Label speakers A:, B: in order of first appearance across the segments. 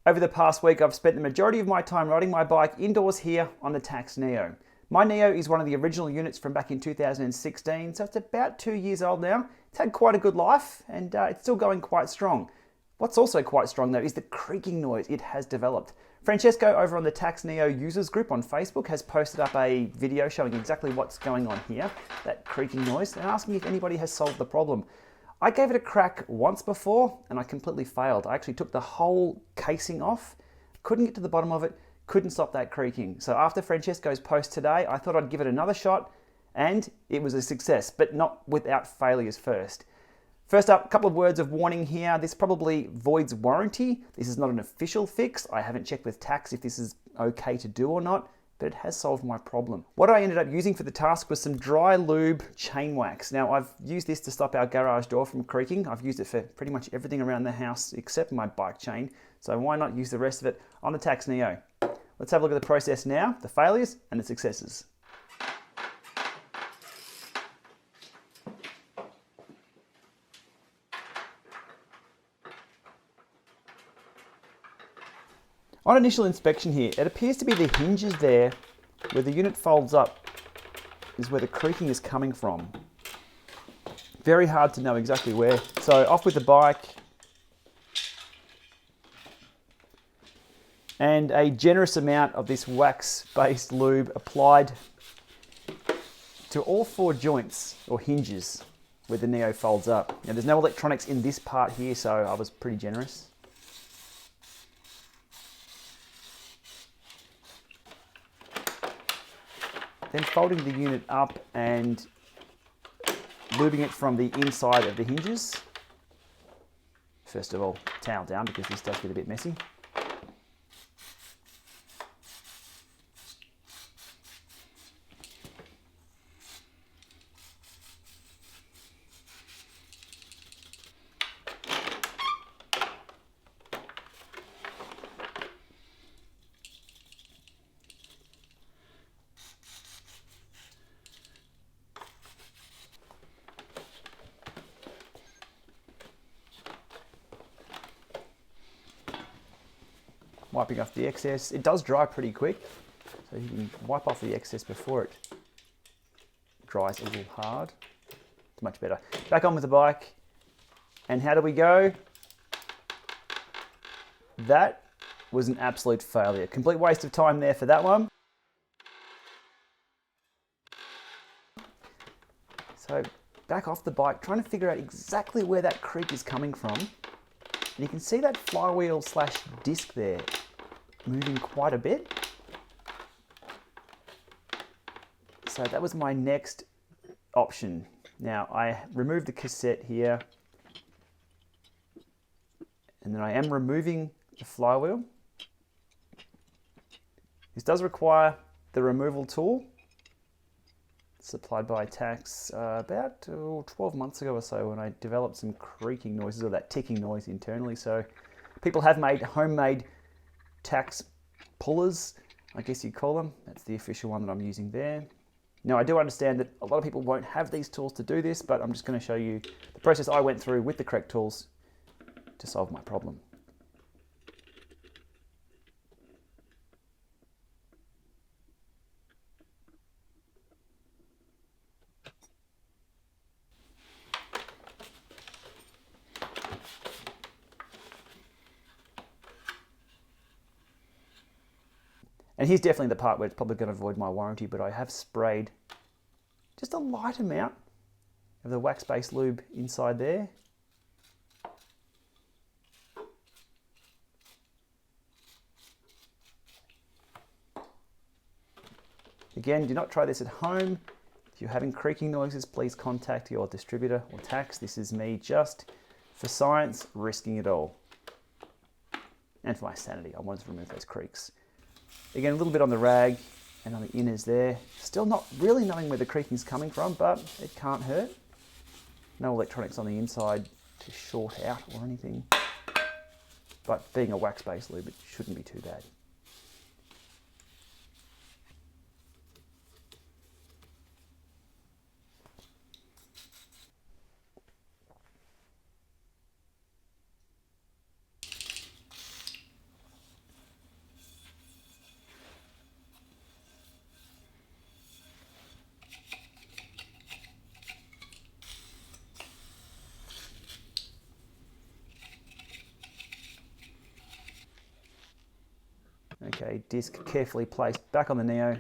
A: Over the past week, I've spent the majority of my time riding my bike indoors here on the Tacx Neo. My Neo is one of the original units from back in 2016, so it's about 2 years old now. It's had quite a good life, and it's still going quite strong. What's also quite strong though is the creaking noise it has developed. Francesco over on the Tacx Neo users group on Facebook has posted up a video showing exactly what's going on here, that creaking noise, and asking if anybody has solved the problem. I gave it a crack once before and I completely failed. I actually took the whole casing off, couldn't get to the bottom of it, couldn't stop that creaking. So after Francesco's post today, I thought I'd give it another shot, and it was a success, but not without failures first. First up, a couple of words of warning here. This probably voids warranty. This is not an official fix. I haven't checked with Tacx if this is okay to do or not, but it has solved my problem. What I ended up using for the task was some dry lube chain wax. Now I've used this to stop our garage door from creaking. I've used it for pretty much everything around the house except my bike chain. So why not use the rest of it on the Tacx Neo? Let's have a look at the process now, the failures and the successes. On initial inspection here, it appears to be the hinges there where the unit folds up is where the creaking is coming from. Very hard to know exactly where. So off with the bike. And a generous amount of this wax-based lube applied to all 4 joints or hinges where the Neo folds up. Now there's no electronics in this part here, so I was pretty generous. Then folding the unit up and lubing it from the inside of the hinges. First of all, towel down because this does get a bit messy. Wiping off the excess. It does dry pretty quick, so you can wipe off the excess before it dries a little hard. It's much better. Back on with the bike, and how do we go? That was an absolute failure. Complete waste of time there for that one. So back off the bike, trying to figure out exactly where that creak is coming from. And you can see that flywheel slash disc there moving quite a bit. So that was my next option. Now I removed the cassette here, and then I am removing the flywheel. This does require the removal tool. It's supplied by Tacx about 12 months ago or so, when I developed some creaking noises, or that ticking noise internally. So people have made homemade Tacx pullers, I guess you'd call them. That's the official one that I'm using there. Now I do understand that a lot of people won't have these tools to do this, but I'm just going to show you the process I went through with the correct tools to solve my problem. And here's definitely the part where it's probably going to void my warranty, but I have sprayed just a light amount of the wax-based lube inside there. Again, do not try this at home. If you're having creaking noises, please contact your distributor or Tacx. This is me just for science, risking it all. And for my sanity, I wanted to remove those creaks. Again, a little bit on the rag and on the inners there. Still not really knowing where the creaking is coming from, but it can't hurt. No electronics on the inside to short out or anything. But being a wax-based lube, it shouldn't be too bad. Okay, disc carefully placed back on the Neo.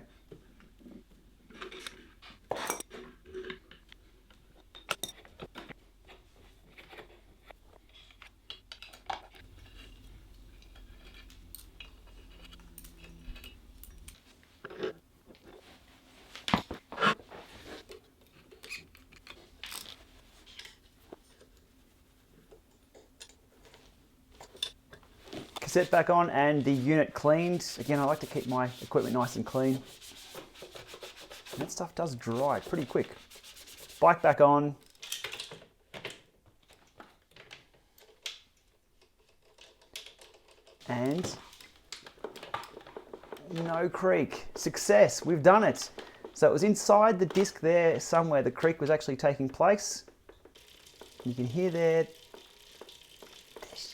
A: Cassette back on and the unit cleaned. Again, I like to keep my equipment nice and clean. And that stuff does dry pretty quick. Bike back on. And no creak. Success, we've done it. So it was inside the disc there somewhere the creak was actually taking place. You can hear there's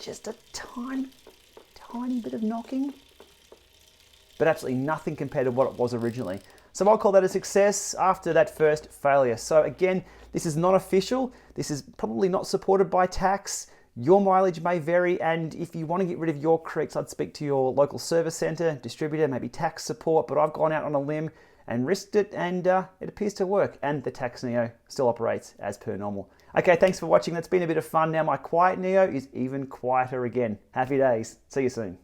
A: just a tiny bit of knocking, but absolutely nothing compared to what it was originally. So I'll call that a success after that first failure. So again, this is not official. This is probably not supported by Tacx. Your mileage may vary, and if you want to get rid of your creaks, I'd speak to your local service center, distributor, maybe Tacx support, but I've gone out on a limb and risked it, and it appears to work, and the Tacx Neo still operates as per normal. Okay, thanks for watching. That's been a bit of fun. Now my quiet Neo is even quieter again. Happy days. See you soon.